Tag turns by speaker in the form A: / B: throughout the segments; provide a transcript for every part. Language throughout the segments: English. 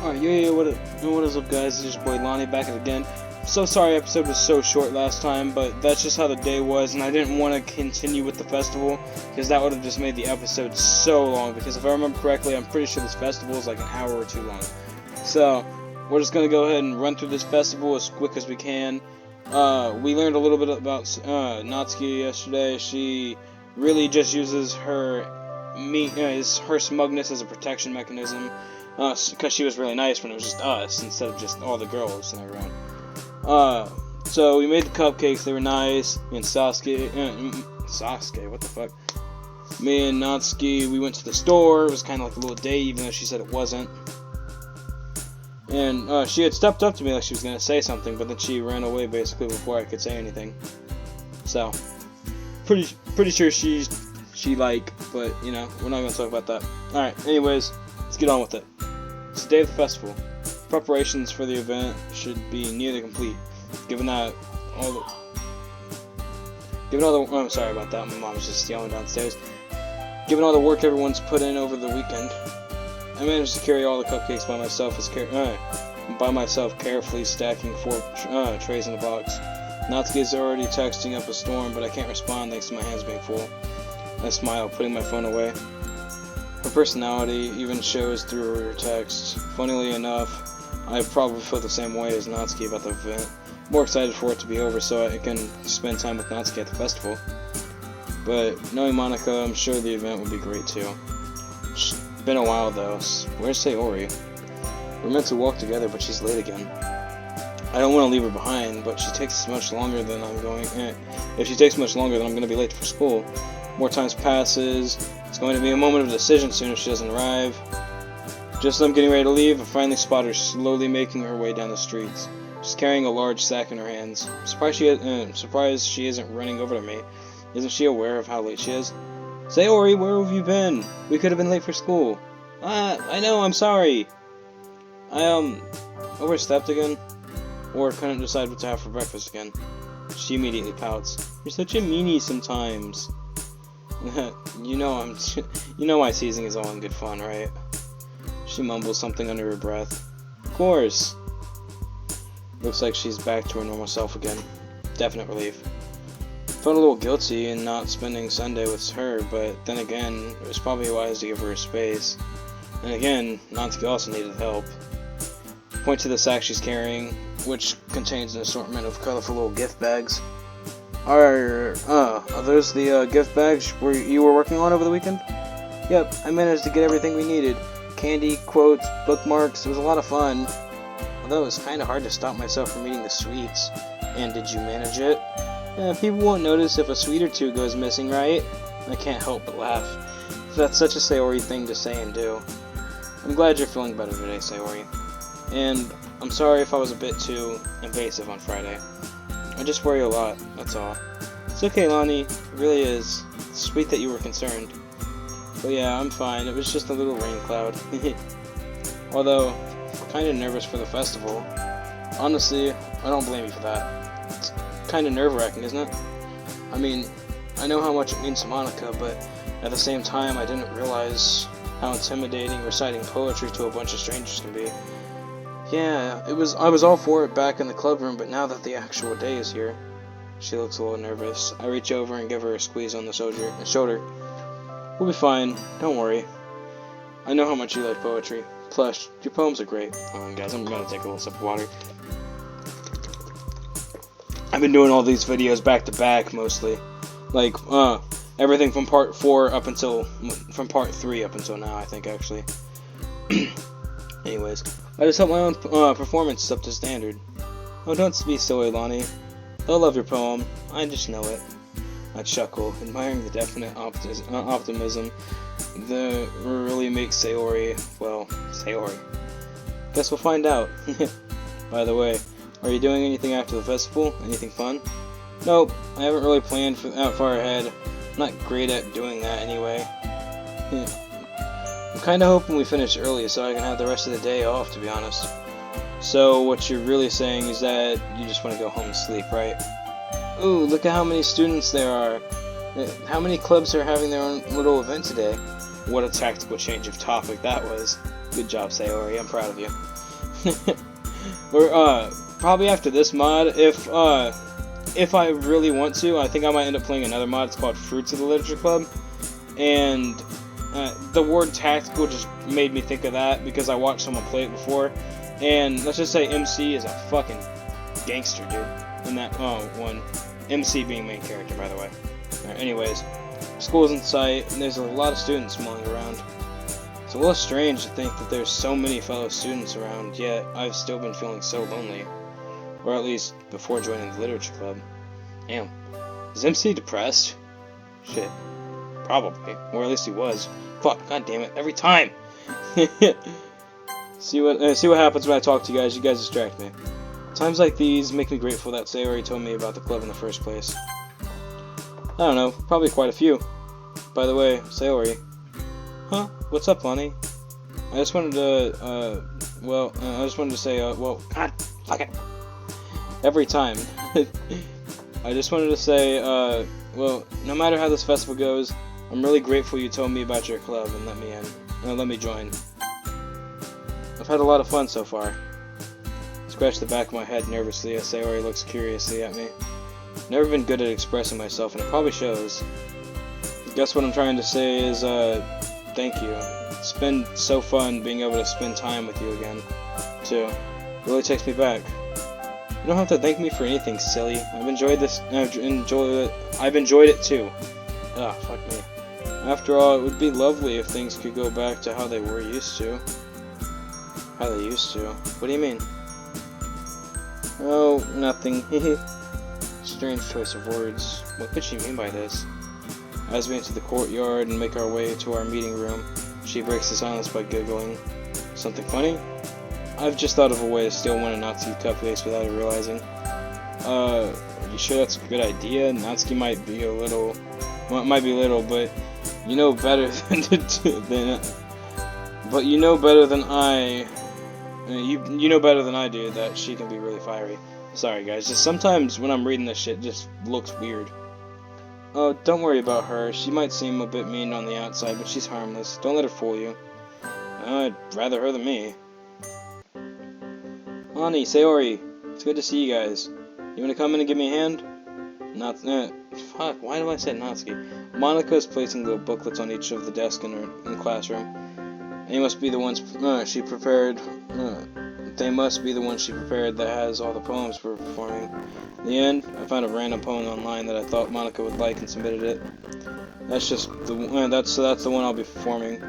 A: Alright, what is up, guys? It's your boy Lonnie back at it again. So sorry episode was so short last time, but that's just how the day was, and I didn't want to continue with the festival, because that would have just made the episode so long, because if I remember correctly, I'm pretty sure this festival is like an hour or two long. So, we're just going to go ahead and run through this festival as quick as we can. We learned a little bit about Natsuki yesterday. She really just uses her smugness as a protection mechanism, because she was really nice when it was just us instead of just all the girls and everyone. So we made the cupcakes. They were nice. Me and Sasuke, what the fuck? Me and Natsuki, we went to the store. It was kind of like a little date, even though she said it wasn't. And she had stepped up to me like she was gonna say something, but then she ran away basically before I could say anything. So pretty sure she but you know, we're not gonna talk about that. All right. Anyways, let's get on with it. It's the day of the festival. Preparations for the event should be nearly complete, given all the I'm sorry about that, my mom was just yelling downstairs. Given all the work everyone's put in over the weekend, I managed to carry all the cupcakes by myself, carefully stacking 4 trays in a box. Natsuki is already texting up a storm, but I can't respond thanks to my hands being full. I smile, putting my phone away. Her personality even shows through her texts. Funnily enough, I probably feel the same way as Natsuki about the event. More excited for it to be over so I can spend time with Natsuki at the festival. But knowing Monica, I'm sure the event will be great too. It's been a while though. Where's Sayori? We're meant to walk together, but she's late again. I don't want to leave her behind, but she takes much longer than I'm going. If she takes much longer, then I'm going to be late for school. More time passes. It's going to be a moment of decision soon if she doesn't arrive. Just as I'm getting ready to leave, I finally spot her slowly making her way down the streets. She's carrying a large sack in her hands. Surprised she isn't running over to me. Isn't she aware of how late she is? Sayori, where have you been? We could have been late for school. I know, I'm sorry. I overstepped again, or couldn't decide what to have for breakfast again. She immediately pouts. You're such a meanie sometimes. You know my teasing is all in good fun, right? She mumbles something under her breath. Of course. Looks like she's back to her normal self again. Definite relief. Felt a little guilty in not spending Sunday with her, but then again, it was probably wise to give her a space. And again, Natsuki also needed help. Point to the sack she's carrying, which contains an assortment of colorful little gift bags. Are those the gift bags you were working on over the weekend? Yep, I managed to get everything we needed. Candy, quotes, bookmarks, it was a lot of fun. Although it was kind of hard to stop myself from eating the sweets. And did you manage it? Yeah, people won't notice if a sweet or two goes missing, right? I can't help but laugh. That's such a Sayori thing to say and do. I'm glad you're feeling better today, Sayori. And I'm sorry if I was a bit too invasive on Friday. I just worry a lot, that's all. It's okay, Lonnie. It really is. It's sweet that you were concerned. But yeah, I'm fine. It was just a little rain cloud. Although, kinda nervous for the festival. Honestly, I don't blame you for that. It's kinda nerve-wracking, isn't it? I mean, I know how much it means to Monica, but at the same time, I didn't realize how intimidating reciting poetry to a bunch of strangers can be. Yeah, I was all for it back in the club room, but now that the actual day is here, she looks a little nervous. I reach over and give her a squeeze on the shoulder. We'll be fine, don't worry. I know how much you like poetry. Plus, your poems are great. Hold on, guys, I'm gonna take a little sip of water. I've been doing all these videos back to back, mostly. Like, everything from part 3 up until now, I think, actually. Anyways, I just hope my own performance is up to standard. Oh, don't be silly, Lonnie. They'll love your poem. I just know it. I chuckle, admiring the definite optimism that really makes Sayori, well, Sayori. Guess we'll find out. By the way, are you doing anything after the festival? Anything fun? Nope, I haven't really planned for that far ahead. I'm not great at doing that anyway. I'm kinda hoping we finish early so I can have the rest of the day off, to be honest. So, what you're really saying is that you just want to go home and sleep, right? Ooh, look at how many students there are. How many clubs are having their own little event today? What a tactical change of topic that was. Good job, Sayori. I'm proud of you. We're probably after this mod, if I really want to, I think I might end up playing another mod. It's called Fruits of the Literature Club, and the word tactical just made me think of that because I watched someone play it before, and let's just say MC is a fucking gangster, dude. In that one, MC being main character, by the way. Anyways, school's in sight, and there's a lot of students mulling around. It's a little strange to think that there's so many fellow students around, yet I've still been feeling so lonely. Or at least before joining the literature club. Damn. Is MC depressed? Shit. Probably. Or at least he was. Fuck, god damn it, every time! See what happens when I talk to you guys. You guys distract me. Times like these make me grateful that Sayori told me about the club in the first place. I don't know, probably quite a few. By the way, Sayori. Huh? What's up, Lonnie? I just wanted to, say, well, god, fuck it. Every time. I just wanted to say, well, no matter how this festival goes, I'm really grateful you told me about your club and let me join. I've had a lot of fun so far. Scratch the back of my head nervously as Sayori looks curiously at me. Never been good at expressing myself, and it probably shows. Guess what I'm trying to say is, thank you. It's been so fun being able to spend time with you again, too. It really takes me back. You don't have to thank me for anything, silly. I've enjoyed it too. Ah, fuck me. After all, it would be lovely if things could go back to how they were used to. How they used to? What do you mean? Oh, nothing. Strange choice of words. What could she mean by this? As we enter the courtyard and make our way to our meeting room, she breaks the silence by giggling. Something funny? I've just thought of a way to steal one of Natsuki's cupcakes without her realizing. Are you sure that's a good idea? Natsuki might be little, but you know better you know better than I do that she can be really fiery. Sorry guys, just sometimes when I'm reading this shit, it just looks weird. Oh, don't worry about her. She might seem a bit mean on the outside, but she's harmless. Don't let her fool you. I'd rather her than me. Ani, Sayori, it's good to see you guys. You wanna come in and give me a hand? Fuck, why do I say Natsuki? Monica is placing little booklets on each of the desks in the classroom. They must be the ones she prepared. They must be the ones she prepared that has all the poems we're performing. In the end, I found a random poem online that I thought Monica would like and submitted it. That's the one I'll be performing.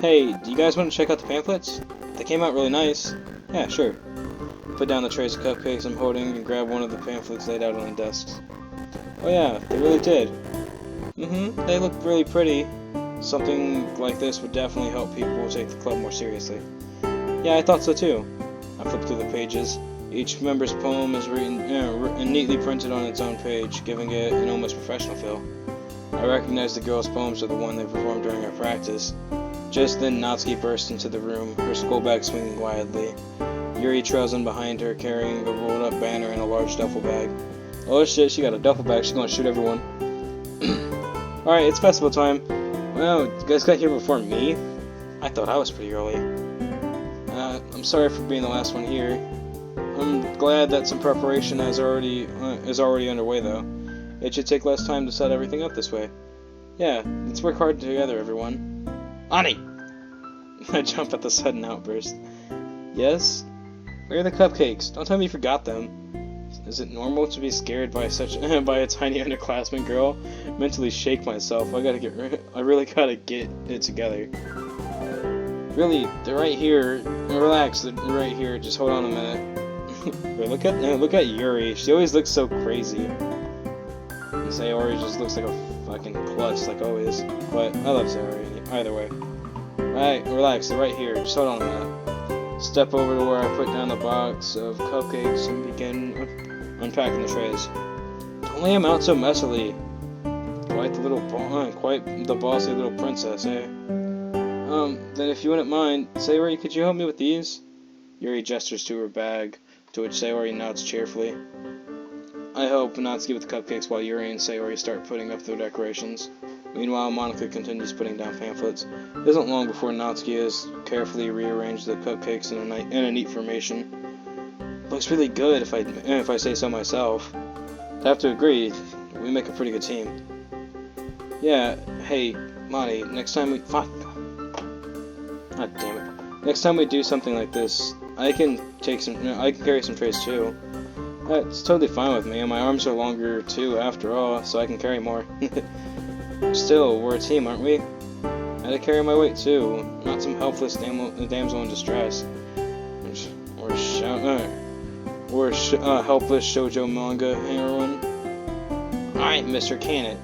A: Hey, do you guys want to check out the pamphlets? They came out really nice. Yeah, sure. Put down the trays of cupcakes I'm holding and grab one of the pamphlets laid out on the desks. Oh yeah, they really did. They look really pretty. Something like this would definitely help people take the club more seriously. Yeah, I thought so too. I flipped through the pages. Each member's poem is written and neatly printed on its own page, giving it an almost professional feel. I recognized the girl's poems are the one they performed during our practice. Just then Natsuki burst into the room, her school bag swinging wildly. Yuri trails in behind her, carrying a rolled-up banner and a large duffel bag. Oh shit, she got a duffel bag, she's gonna shoot everyone. Alright, it's festival time. Wow, you guys got here before me? I thought I was pretty early. I'm sorry for being the last one here. I'm glad that some preparation is already underway though. It should take less time to set everything up this way. Yeah, let's work hard together, everyone. Ani! I jump at the sudden outburst. Yes? Where are the cupcakes? Don't tell me you forgot them. Is it normal to be scared by by a tiny underclassmen girl? Mentally shake myself. I really gotta get it together. Really, they're right here. Relax, they're right here. Just hold on a minute. Wait, look at Yuri. She always looks so crazy. And Sayori just looks like a fucking klutz, like always. But I love Sayori either way. Alright, relax. They're right here. Just hold on a minute. Step over to where I put down the box of cupcakes and begin unpacking the trays. Don't lay them out so messily. Quite the bossy little princess, eh? Then if you wouldn't mind, Sayori, could you help me with these? Yuri gestures to her bag, to which Sayori nods cheerfully. I help Natsuki with the cupcakes while Yuri and Sayori start putting up their decorations. Meanwhile, Monica continues putting down pamphlets. It isn't long before Natsuki has carefully rearranged the cupcakes in a neat formation. Looks really good if I say so myself. I have to agree, we make a pretty good team. Yeah, hey, Monty, next time we... Fuck. God damn it. Next time we do something like this, I can carry some trays too. That's totally fine with me, and my arms are longer too after all, so I can carry more. Still, we're a team, aren't we? I had to carry my weight too, not some helpless damsel in distress. Or helpless shoujo manga heroine. Alright, Mr. Can it.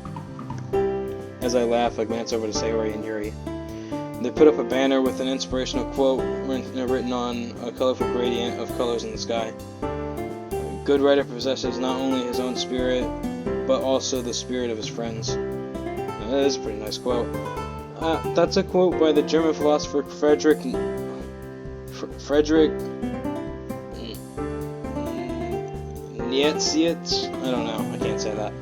A: As I laugh, I glance over to Sayori and Yuri. They put up a banner with an inspirational quote written on a colorful gradient of colors in the sky. A good writer possesses not only his own spirit, but also the spirit of his friends. That is a pretty nice quote. That's a quote by the German philosopher Friedrich Nietzsche? I don't know, I can't say that.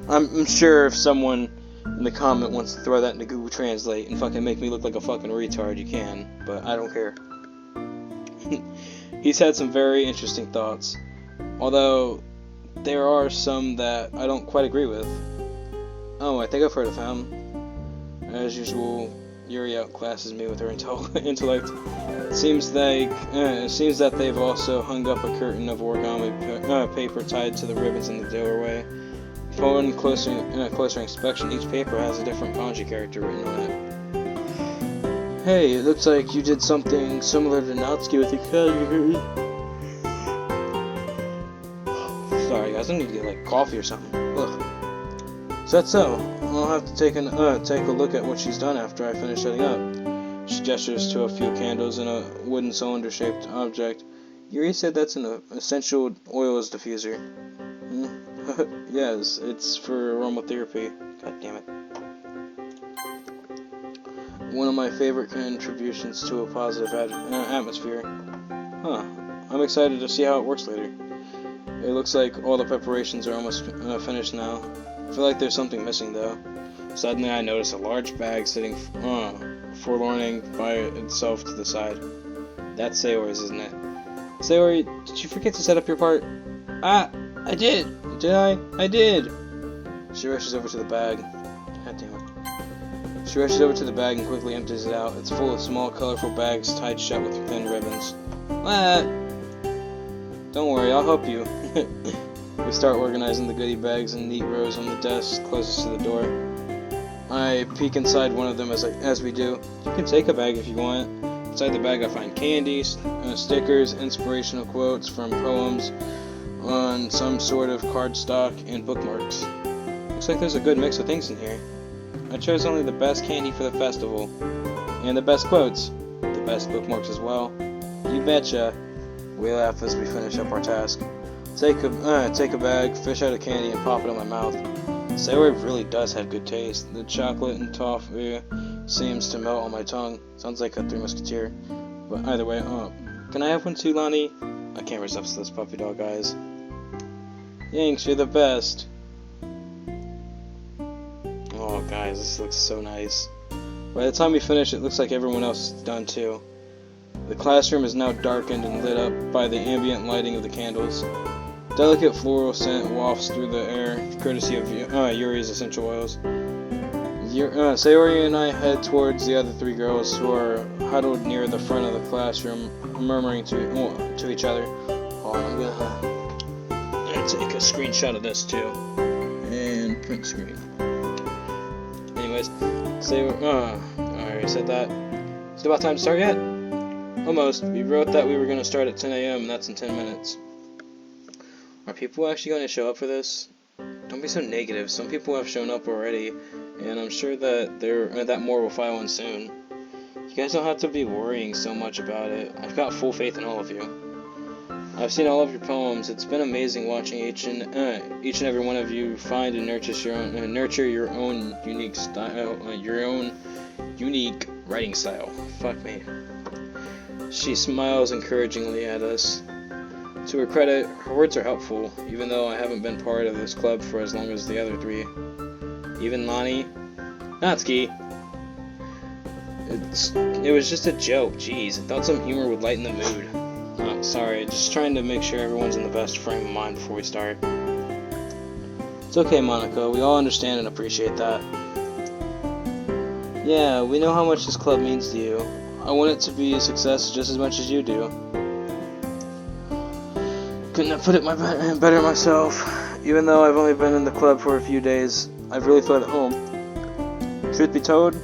A: I'm sure if someone in the comment wants to throw that into Google Translate and fucking make me look like a fucking retard, you can, but I don't care. He's had some very interesting thoughts, although there are some that I don't quite agree with. Oh, I think I've heard of him. As usual, Yuri outclasses me with her intellect. It seems that they've also hung up a curtain of origami paper tied to the ribbons in the doorway. Upon closer inspection, each paper has a different kanji character written on it. Hey, it looks like you did something similar to Natsuki with your kanji. Sorry guys, I need to get like coffee or something. Ugh. Is that so? I'll have to take a look at what she's done after I finish setting up. She gestures to a few candles in a wooden cylinder-shaped object. Yuri said that's an essential oils diffuser. Yes, it's for aromatherapy. God damn it. One of my favorite contributions to a positive atmosphere. Huh. I'm excited to see how it works later. It looks like all the preparations are almost finished now. I feel like there's something missing though. Suddenly I notice a large bag sitting forlorning by itself to the side. That's Sayori's, isn't it? Sayori, did you forget to set up your part? Ah, I did! Did I? I did! She rushes over to the bag. God damn it. She rushes over to the bag and quickly empties it out. It's full of small, colorful bags tied shut with thin ribbons. What? Don't worry, I'll help you. We start organizing the goodie bags in neat rows on the desk closest to the door. I peek inside one of them as we do. You can take a bag if you want. Inside the bag I find candies, stickers, inspirational quotes from poems on some sort of cardstock, and bookmarks. Looks like there's a good mix of things in here. I chose only the best candy for the festival. And the best quotes. The best bookmarks as well. You betcha. We laugh as we finish up our task. Take a bag, fish out a candy, and pop it in my mouth. Sayori really does have good taste. The chocolate and toffee seems to melt on my tongue. Sounds like a Three Musketeer. But either way, can I have one too, Lonnie? I can't resist this puppy dog, guys. Yanks, you're the best. Oh, guys, this looks so nice. By the time we finish, it looks like everyone else is done too. The classroom is now darkened and lit up by the ambient lighting of the candles. Delicate floral scent wafts through the air, courtesy of Yuri's essential oils. Sayori and I head towards the other three girls who are huddled near the front of the classroom, murmuring to each other. Oh, I'm gonna take a screenshot of this too, and print screen. Anyways, Sayori, I already said that. Is it about time to start yet? Almost. We wrote that we were going to start at 10 a.m. and that's in 10 minutes. Are people actually going to show up for this? Don't be so negative. Some people have shown up already, and I'm sure that more will file in soon. You guys don't have to be worrying so much about it. I've got full faith in all of you. I've seen all of your poems. It's been amazing watching each and every one of you find and nurture your own unique style, your own unique writing style. Fuck me. She smiles encouragingly at us. To her credit, her words are helpful, even though I haven't been part of this club for as long as the other three. Even Lonnie, Natsuki! It was just a joke, jeez. I thought some humor would lighten the mood. Oh, sorry, just trying to make sure everyone's in the best frame of mind before we start. It's okay, Monica, we all understand and appreciate that. Yeah, we know how much this club means to you. I want it to be a success just as much as you do. Couldn't have put it better myself. Even though I've only been in the club for a few days, I've really felt at home. Truth be told,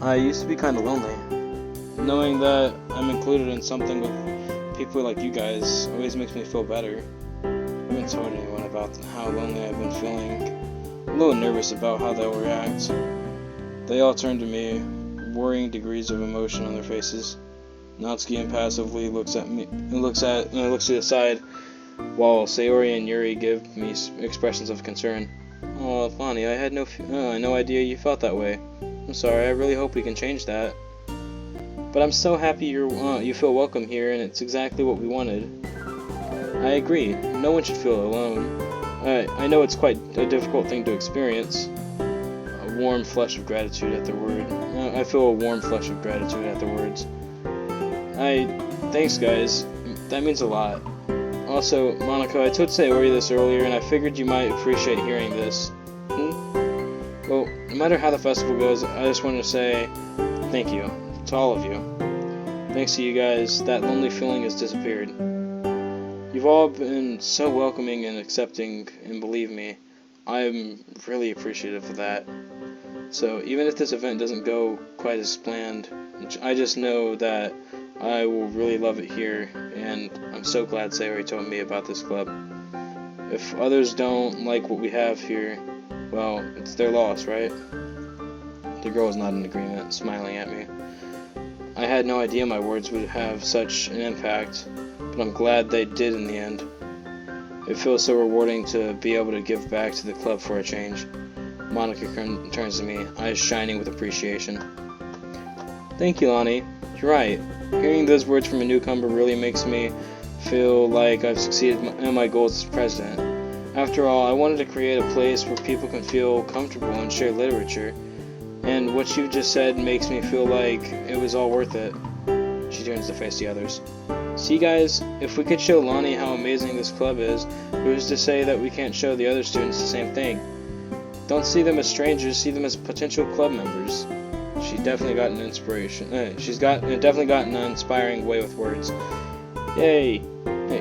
A: I used to be kinda lonely. Knowing that I'm included in something with people like you guys always makes me feel better. I haven't told anyone about how lonely I've been feeling. I'm a little nervous about how they'll react. They all turn to me, worrying degrees of emotion on their faces. Natsuki impassively looks at me, looks to the side, while Sayori and Yuri give me expressions of concern. Oh, Lonnie, I had no idea you felt that way. I'm sorry. I really hope we can change that. But I'm so happy you feel welcome here, and it's exactly what we wanted. I agree. No one should feel alone. I know it's quite a difficult thing to experience. A warm flush of gratitude at the word. I feel a warm flush of gratitude at the words. Thanks, guys. That means a lot. Also, Monica, I told Sayori this earlier, and I figured you might appreciate hearing this. Well, no matter how the festival goes, I just wanted to say thank you to all of you. Thanks to you guys, that lonely feeling has disappeared. You've all been so welcoming and accepting, and believe me, I'm really appreciative of that. So even if this event doesn't go quite as planned, I just know that I will really love it here, and I'm so glad Sayori told me about this club. If others don't like what we have here, well, it's their loss, right? The girl was not in agreement, smiling at me. I had no idea my words would have such an impact, but I'm glad they did in the end. It feels so rewarding to be able to give back to the club for a change. Monica turns to me, eyes shining with appreciation. Thank you, Lonnie. You're right. Hearing those words from a newcomer really makes me feel like I've succeeded in my goals as president. After all, I wanted to create a place where people can feel comfortable and share literature, and what you just said makes me feel like it was all worth it. She turns to face the others. See, guys, if we could show Lonnie how amazing this club is, who's to say that we can't show the other students the same thing? Don't see them as strangers, see them as potential club members. She's definitely got an inspiring way with words. Yay!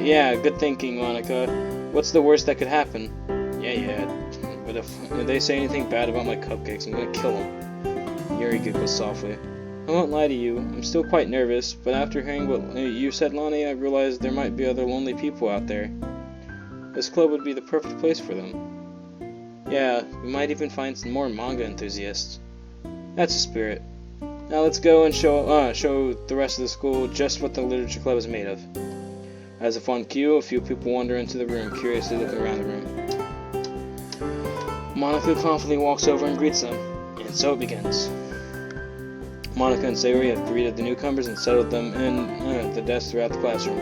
A: Yeah, good thinking, Monica. What's the worst that could happen? Yeah. But if they say anything bad about my cupcakes, I'm gonna kill them. Yuri giggles softly. I won't lie to you, I'm still quite nervous, but after hearing what you said, Lonnie, I realized there might be other lonely people out there. This club would be the perfect place for them. Yeah, we might even find some more manga enthusiasts. That's the spirit. Now let's go and show the rest of the school just what the literature club is made of. As if on cue, a few people wander into the room, curiously looking around the room. Monica confidently walks over and greets them, and so it begins. Monica and Sayori have greeted the newcomers and settled them in the desks throughout the classroom.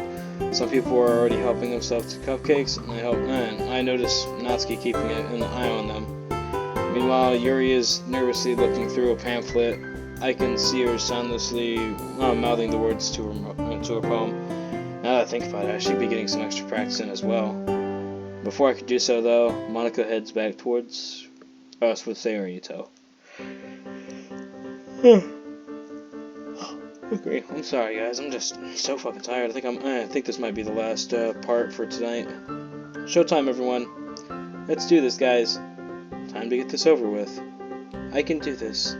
A: Some people are already helping themselves to cupcakes, and I notice Natsuki keeping an eye on them. Meanwhile, Yuri is nervously looking through a pamphlet. I can see her soundlessly mouthing the words to her poem. Now that I think about it, I should be getting some extra practice in as well. Before I could do so, though, Monica heads back towards us with Sayori to tow. Okay, I'm sorry, guys. I'm just so fucking tired. I think this might be the last part for tonight. Showtime, everyone. Let's do this, guys. Time to get this over with. I can do this.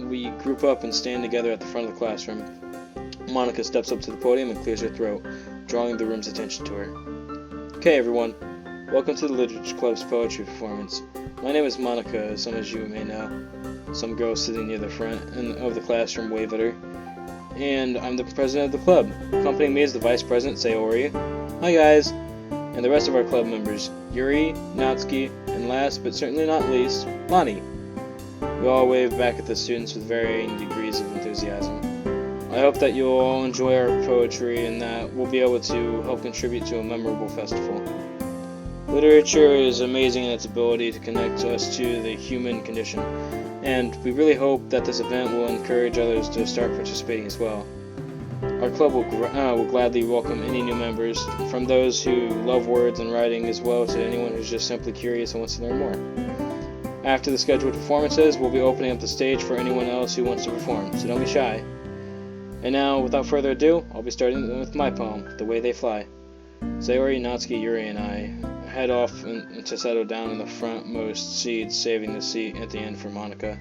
A: We group up and stand together at the front of the classroom. Monica steps up to the podium and clears her throat, drawing the room's attention to her. Okay, everyone. Welcome to the Literature Club's poetry performance. My name is Monica, as some of you may know. Some girl sitting near the front of the classroom wave at her. And I'm the president of the club. Accompanying me is the vice president, Sayori. Hi, guys. And the rest of our club members, Yuri, Natsuki, and last but certainly not least, Lonnie. We all wave back at the students with varying degrees of enthusiasm. I hope that you'll all enjoy our poetry and that we'll be able to help contribute to a memorable festival. Literature is amazing in its ability to connect us to the human condition, and we really hope that this event will encourage others to start participating as well. Our club will gladly welcome any new members, from those who love words and writing as well to anyone who's just simply curious and wants to learn more. After the scheduled performances, we'll be opening up the stage for anyone else who wants to perform, so don't be shy. And now, without further ado, I'll be starting with my poem, The Way They Fly. Sayori, Natsuki, Yuri, and I head off to settle down in the frontmost seat, saving the seat at the end for Monica.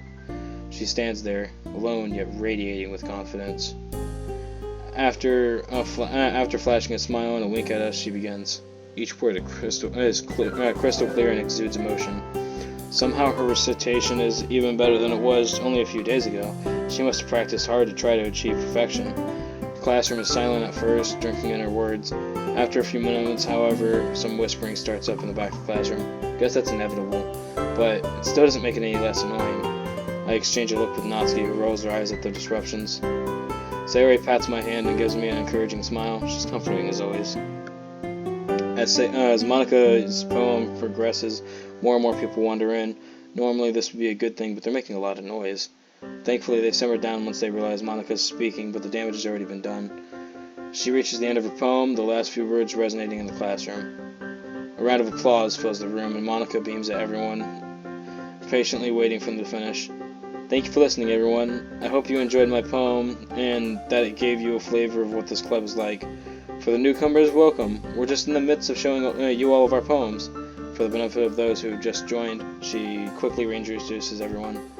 A: She stands there, alone yet radiating with confidence. After flashing a smile and a wink at us, she begins. Each word is crystal clear and exudes emotion. Somehow her recitation is even better than it was only a few days ago. She must have practiced hard to try to achieve perfection. The classroom is silent at first, drinking in her words. After a few minutes, however, some whispering starts up in the back of the classroom. Guess that's inevitable, but it still doesn't make it any less annoying. I exchange a look with Natsuki, who rolls her eyes at the disruptions. Sayori pats my hand and gives me an encouraging smile. She's comforting as always. As Monica's poem progresses, more and more people wander in. Normally this would be a good thing, but they're making a lot of noise. Thankfully they simmer down once they realize Monica's speaking, but the damage has already been done. She reaches the end of her poem, the last few words resonating in the classroom. A round of applause fills the room, and Monica beams at everyone, patiently waiting for them to finish. Thank you for listening, everyone. I hope you enjoyed my poem, and that it gave you a flavor of what this club is like. For the newcomers, welcome. We're just in the midst of showing you all of our poems. For the benefit of those who have just joined, she quickly reintroduces everyone.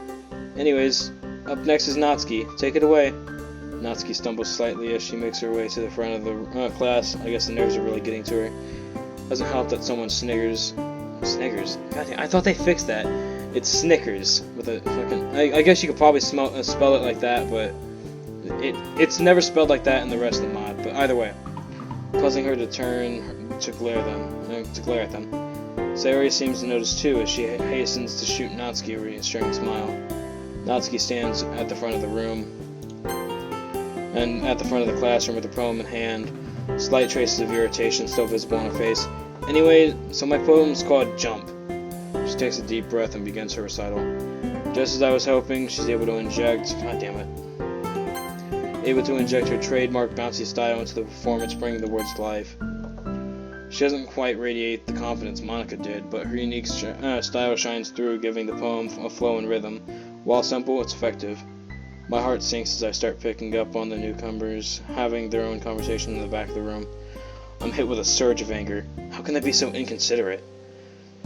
A: Anyways, up next is Natsuki. Take it away. Natsuki stumbles slightly as she makes her way to the front of the class. I guess the nerves are really getting to her. Doesn't help that someone sniggers. Sniggers? God damn, I thought they fixed that. It's Snickers with a fucking. I guess you could probably spell it like that, but it's never spelled like that in the rest of the mod. But either way, causing her to turn to glare at them. Sayori seems to notice too as she hastens to shoot Natsuki a reassuring smile. Natsuki stands at the front of the room and at the front of the classroom with her poem in hand. Slight traces of irritation still visible on her face. Anyway, so my poem's called Jump. She takes a deep breath and begins her recital. Just as I was hoping, she's able to inject her trademark bouncy style into the performance, bringing the words to life. She doesn't quite radiate the confidence Monica did, but her unique style shines through, giving the poem a flow and rhythm. While simple, it's effective. My heart sinks as I start picking up on the newcomers, having their own conversation in the back of the room. I'm hit with a surge of anger. How can they be so inconsiderate?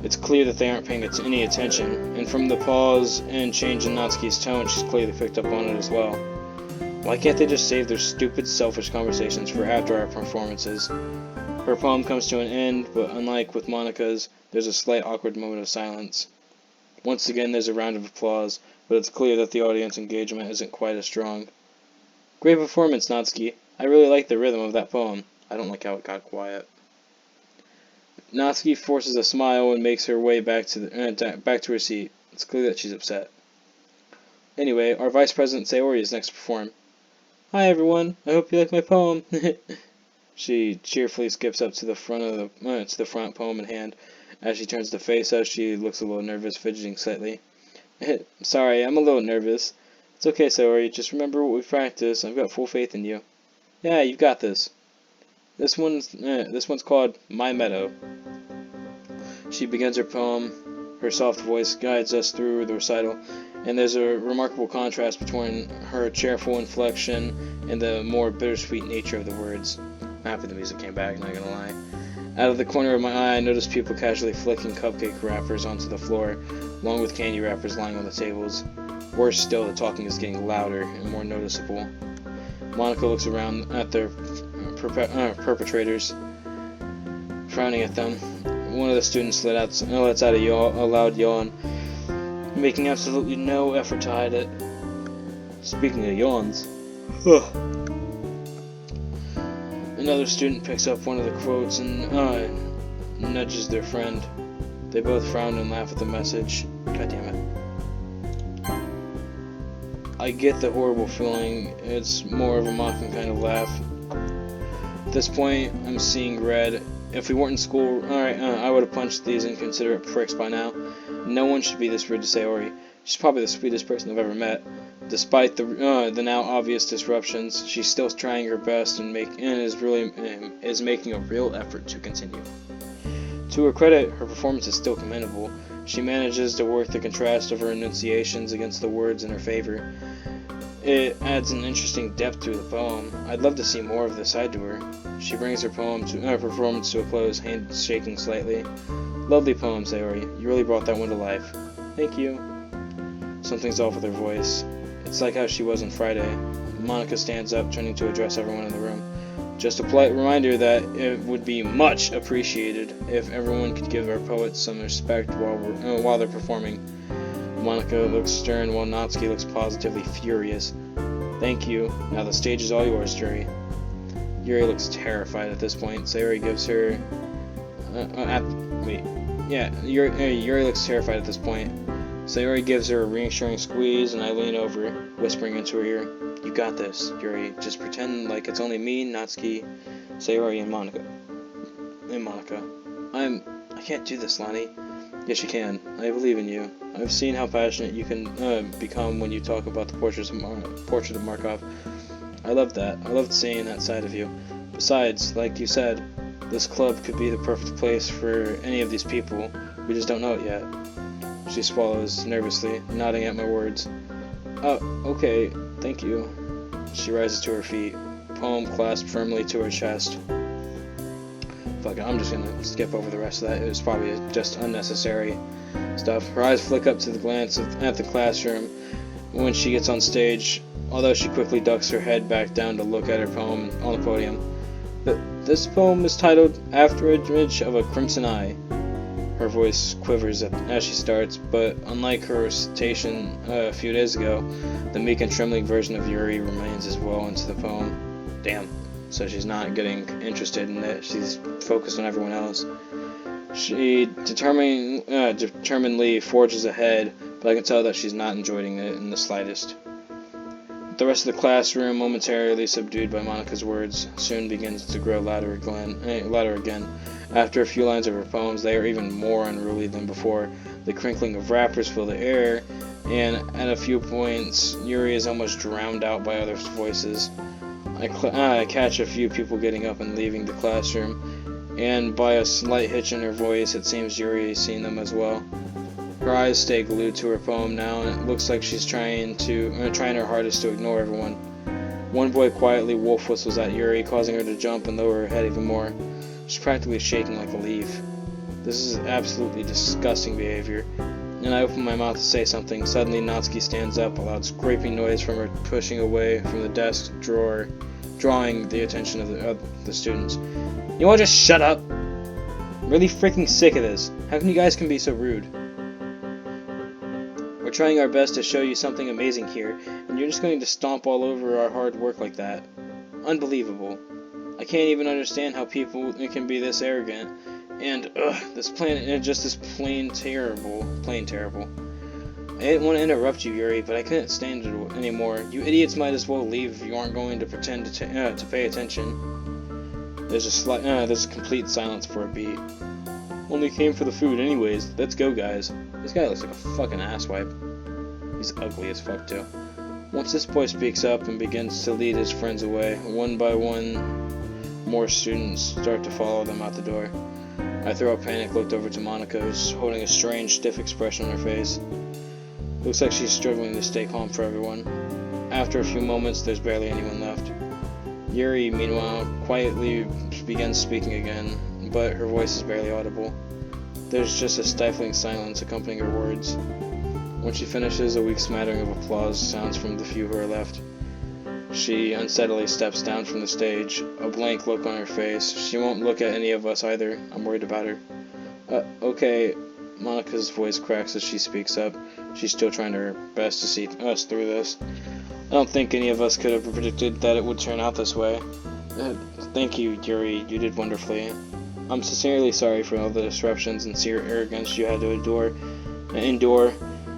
A: It's clear that they aren't paying any attention, and from the pause and change in Natsuki's tone, she's clearly picked up on it as well. Why can't they just save their stupid, selfish conversations for after our performances? Her poem comes to an end, but unlike with Monica's, there's a slight awkward moment of silence. Once again, there's a round of applause, but it's clear that the audience engagement isn't quite as strong. Great performance, Natsuki. I really like the rhythm of that poem. I don't like how it got quiet. Natsuki forces a smile and makes her way back to her seat. It's clear that she's upset. Anyway, our Vice President Sayori is next to perform. Hi everyone, I hope you like my poem. She cheerfully skips up to the front, poem in hand. As she turns to face us, she looks a little nervous, fidgeting slightly. Sorry, I'm a little nervous. It's okay, Sayori. Just remember what we've practiced. I've got full faith in you. Yeah, you've got this. This one's called My Meadow. She begins her poem. Her soft voice guides us through the recital, and there's a remarkable contrast between her cheerful inflection and the more bittersweet nature of the words. I'm happy the music came back, not gonna lie. Out of the corner of my eye, I noticed people casually flicking cupcake wrappers onto the floor, along with candy wrappers lying on the tables. Worse still, the talking is getting louder and more noticeable. Monica looks around at their perpetrators, frowning at them. One of the students lets out a loud yawn, making absolutely no effort to hide it. Speaking of yawns, another student picks up one of the quotes and nudges their friend. They both frown and laugh at the message. God damn it. I get the horrible feeling. It's more of a mocking kind of laugh. At this point, I'm seeing red, If we weren't in school, alright, I would have punched these inconsiderate pricks by now. No one should be this rude to Sayori. She's probably the sweetest person I've ever met. Despite the now obvious disruptions, she's still trying her best and is making a real effort to continue. To her credit, her performance is still commendable. She manages to work the contrast of her enunciations against the words in her favor. It adds an interesting depth to the poem. I'd love to see more of this side to her. She brings her performance to a close, hands shaking slightly. Lovely poem, Sayori. You really brought that one to life. Thank you. Something's off with her voice. It's like how she was on Friday. Monica stands up, turning to address everyone in the room. Just a polite reminder that it would be much appreciated if everyone could give our poets some respect while they're performing. Monica looks stern while Natsuki looks positively furious. Thank you. Now the stage is all yours, Yuri. Yuri looks terrified at this point. Sayori gives her... Yuri looks terrified at this point. Sayori gives her a reassuring squeeze, and I lean over, whispering into her ear. You got this, Yuri. Just pretend like it's only me, Natsuki, Sayori, and Monica. I can't do this, Lonnie. Yes, you can. I believe in you. I've seen how passionate you can become when you talk about the portrait of Markov. I love that. I loved seeing that side of you. Besides, like you said, this club could be the perfect place for any of these people. We just don't know it yet. She swallows nervously, nodding at my words. Okay, thank you. She rises to her feet, poem clasped firmly to her chest. Fuck it, I'm just gonna skip over the rest of that. It was probably just unnecessary stuff. Her eyes flick up to the glance at the classroom when she gets on stage, although she quickly ducks her head back down to look at her poem on the podium. This poem is titled After an Image of a Crimson Eye. Her voice quivers as she starts, but unlike her recitation a few days ago, the meek and trembling version of Yuri remains as well into the poem. Damn. So she's not getting interested in it. She's focused on everyone else. She determinedly forges ahead, but I can tell that she's not enjoying it in the slightest. The rest of the classroom, momentarily subdued by Monica's words, soon begins to grow louder again. After a few lines of her poems, they are even more unruly than before. The crinkling of wrappers fill the air, and at a few points, Yuri is almost drowned out by other voices. I catch a few people getting up and leaving the classroom, and by a slight hitch in her voice, it seems Yuri has seen them as well. Her eyes stay glued to her poem now, and it looks like she's trying her hardest to ignore everyone. One boy quietly wolf whistles at Yuri, causing her to jump and lower her head even more. She's practically shaking like a leaf. This is absolutely disgusting behavior, and I open my mouth to say something. Suddenly, Natsuki stands up, a loud scraping noise from her pushing away from the desk drawer, drawing the attention of the students. You all just shut up? I'm really freaking sick of this. How come you guys can be so rude? We're trying our best to show you something amazing here, and you're just going to stomp all over our hard work like that. Unbelievable. I can't even understand how people can be this arrogant, and this planet just is plain terrible. I didn't want to interrupt you, Yuri, but I couldn't stand it anymore. You idiots might as well leave if you aren't going to pretend to pay attention. There's a complete silence for a beat. Only came for the food anyways. Let's go, guys. This guy looks like a fucking asswipe. He's ugly as fuck, too. Once this boy speaks up and begins to lead his friends away, one by one, more students start to follow them out the door. I throw a panic look over to Monica, who's holding a strange, stiff expression on her face. Looks like she's struggling to stay calm for everyone. After a few moments, there's barely anyone left. Yuri, meanwhile, quietly begins speaking again, but her voice is barely audible. There's just a stifling silence accompanying her words. When she finishes, a weak smattering of applause sounds from the few who are left. She unsteadily steps down from the stage, a blank look on her face. She won't look at any of us either. I'm worried about her. Okay. Monica's voice cracks as she speaks up. She's still trying her best to see us through this. I don't think any of us could have predicted that it would turn out this way. Thank you, Yuri. You did wonderfully. I'm sincerely sorry for all the disruptions and sheer arrogance you had to endure.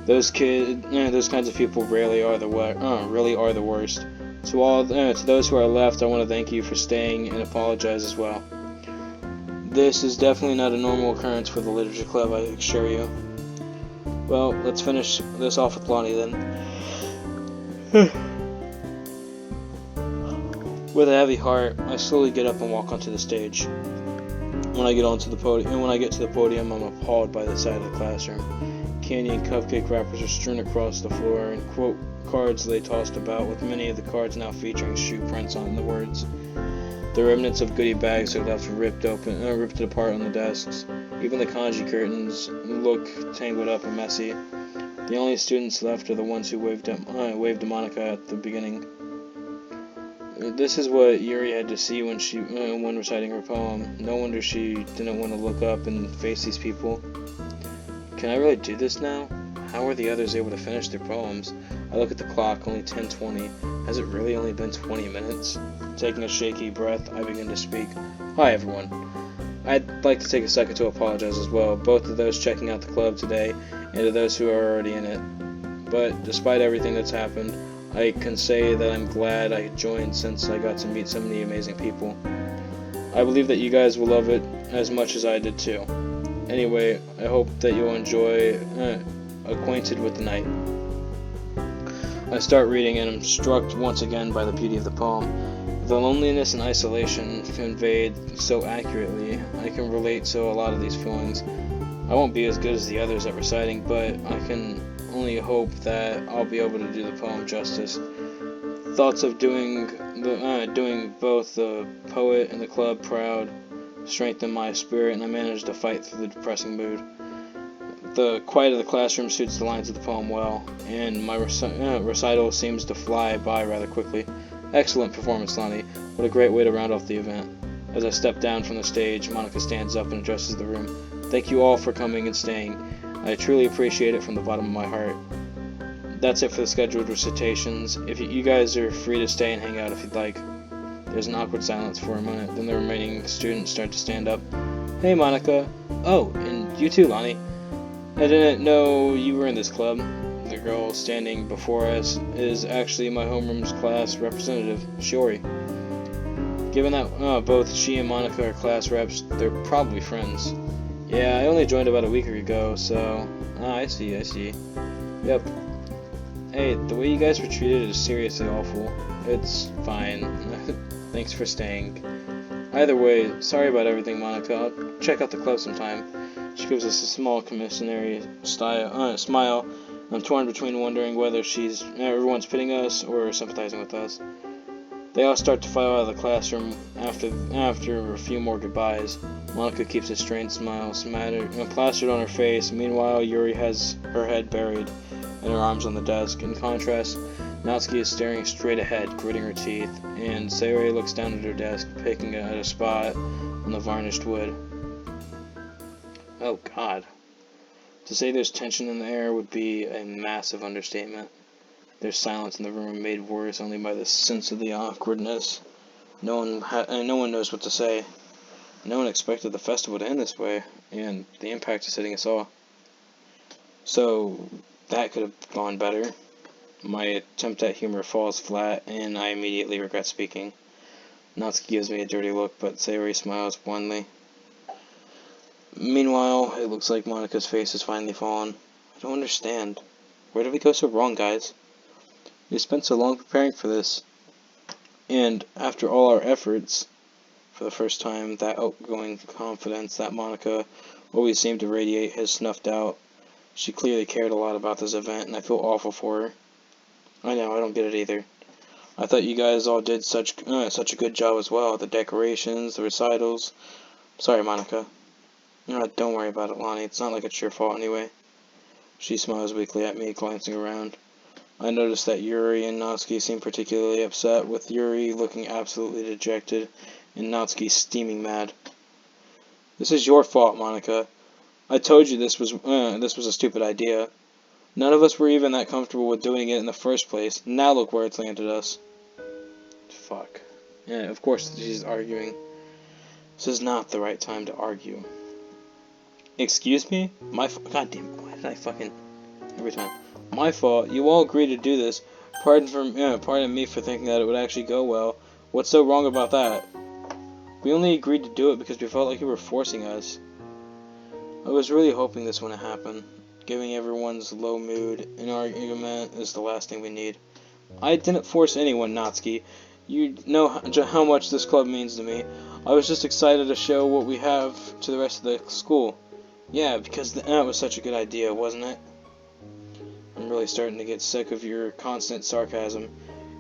A: Those kinds of people really are the worst. To those who are left, I want to thank you for staying and apologize as well. This is definitely not a normal occurrence for the Literature Club, I assure you. Well, let's finish this off with Lonnie then. With a heavy heart, I slowly get up and walk onto the stage. When I get to the podium, I'm appalled by the sight of the classroom. Candy and cupcake wrappers are strewn across the floor, and quote cards lay tossed about, with many of the cards now featuring shoe prints on the words. The remnants of goodie bags are left ripped apart on the desks. Even the kanji curtains look tangled up and messy. The only students left are the ones who waved to Monica at the beginning. This is what Yuri had to see when reciting her poem. No wonder she didn't want to look up and face these people. Can I really do this now? How were the others able to finish their poems? I look at the clock, only 10:20. Has it really only been 20 minutes? Taking a shaky breath, I begin to speak. Hi everyone. I'd like to take a second to apologize as well, both to those checking out the club today and to those who are already in it. But despite everything that's happened, I can say that I'm glad I joined since I got to meet so many amazing people. I believe that you guys will love it as much as I did too. Anyway, I hope that you'll enjoy Acquainted with the Night. I start reading and am struck once again by the beauty of the poem. The loneliness and isolation conveyed so accurately. I can relate to a lot of these feelings. I won't be as good as the others at reciting, but I can only hope that I'll be able to do the poem justice. Thoughts of doing both the poet and the club proud strengthen my spirit, and I manage to fight through the depressing mood. The quiet of the classroom suits the lines of the poem well, and my recital seems to fly by rather quickly. Excellent performance, Lonnie. What a great way to round off the event. As I step down from the stage, Monica stands up and addresses the room. Thank you all for coming and staying. I truly appreciate it from the bottom of my heart. That's it for the scheduled recitations. If you guys are free to stay and hang out if you'd like. There's an awkward silence for a minute, then the remaining students start to stand up. Hey Monica. Oh, and you too, Lonnie. I didn't know you were in this club. The girl standing before us is actually my homeroom's class representative, Shiori. Given that both she and Monica are class reps, they're probably friends. Yeah, I only joined about a week ago, so... I see. Yep. Hey, the way you guys were treated is seriously awful. It's fine. Thanks for staying. Either way, sorry about everything, Monica. I'll check out the club sometime. She gives us a small commissionary smile. I'm torn between wondering whether everyone's pitting us or sympathizing with us. They all start to file out of the classroom after a few more goodbyes. Monica keeps a strained smile plastered on her face. Meanwhile, Yuri has her head buried and her arms on the desk. In contrast, Natsuki is staring straight ahead, gritting her teeth, and Sayori looks down at her desk, picking at a spot on the varnished wood. Oh God. To say there's tension in the air would be a massive understatement. There's silence in the room, made worse only by the sense of the awkwardness. No one knows what to say. No one expected the festival to end this way, and the impact is hitting us all. So, that could have gone better. My attempt at humor falls flat, and I immediately regret speaking. Natsuki gives me a dirty look, but Sayori smiles wanly. Meanwhile, it looks like Monica's face has finally fallen. I don't understand. Where did we go so wrong, guys? We spent so long preparing for this. And after all our efforts, for the first time, that outgoing confidence that Monica always seemed to radiate has snuffed out. She clearly cared a lot about this event, and I feel awful for her. I know, I don't get it either. I thought you guys all did such a good job as well. The decorations, the recitals. Sorry, Monica. Don't worry about it, Lonnie. It's not like it's your fault anyway. She smiles weakly at me, glancing around. I noticed that Yuri and Natsuki seem particularly upset, with Yuri looking absolutely dejected and Natsuki steaming mad. This is your fault, Monica. I told you this was a stupid idea. None of us were even that comfortable with doing it in the first place. Now look where it's landed us. Fuck. Yeah, of course she's arguing. This is not the right time to argue. Excuse me? God damn it, why did I fucking... Every time. My fault. You all agreed to do this. Pardon me for thinking that it would actually go well. What's so wrong about that? We only agreed to do it because we felt like you were forcing us. I was really hoping this wouldn't happen. Giving everyone's low mood an argument is the last thing we need. I didn't force anyone, Natsuki. You know how much this club means to me. I was just excited to show what we have to the rest of the school. Yeah, because that was such a good idea, wasn't it? I'm really starting to get sick of your constant sarcasm.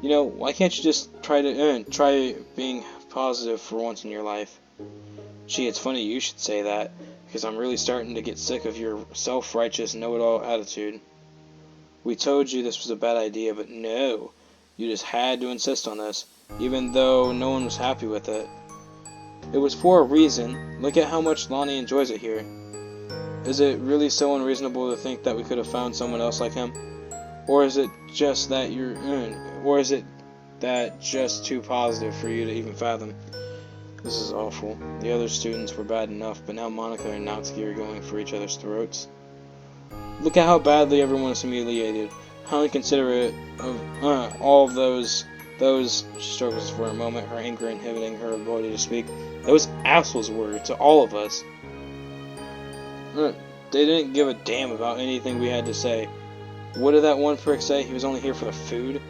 A: You know, why can't you just try being positive for once in your life? Gee, it's funny you should say that, because I'm really starting to get sick of your self-righteous know-it-all attitude. We told you this was a bad idea, but no. You just had to insist on this, even though no one was happy with it. It was for a reason. Look at how much Lonnie enjoys it here. Is it really so unreasonable to think that we could have found someone else like him? Or is it just that just too positive for you to even fathom? This is awful. The other students were bad enough, but now Monica and Natsuki are going for each other's throats. Look at how badly everyone is humiliated. How inconsiderate of all of those. She struggles for a moment, her anger inhibiting her ability to speak. Those assholes were to all of us. They didn't give a damn about anything we had to say. What did that one prick say? He was only here for the food?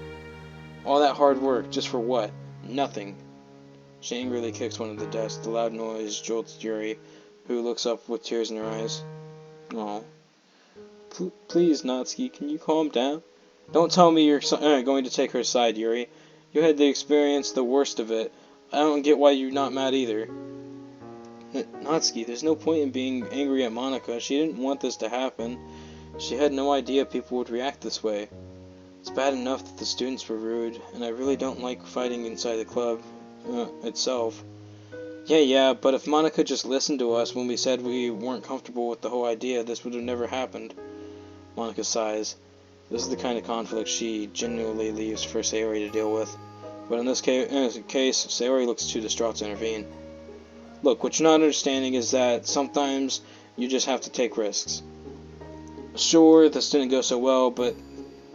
A: All that hard work, just for what? Nothing. She angrily kicks one of the desks. The loud noise jolts Yuri, who looks up with tears in her eyes. Aw. Please, Natsuki, can you calm down? Don't tell me you're going to take her side, Yuri. You had to experience the worst of it. I don't get why you're not mad either. Natsuki, there's no point in being angry at Monica. She didn't want this to happen. She had no idea people would react this way. It's bad enough that the students were rude, and I really don't like fighting inside the club itself. Yeah, but if Monica just listened to us when we said we weren't comfortable with the whole idea, this would have never happened. Monica sighs. This is the kind of conflict she genuinely leaves for Sayori to deal with. But in this case, Sayori looks too distraught to intervene. Look, what you're not understanding is that sometimes you just have to take risks. Sure, this didn't go so well, but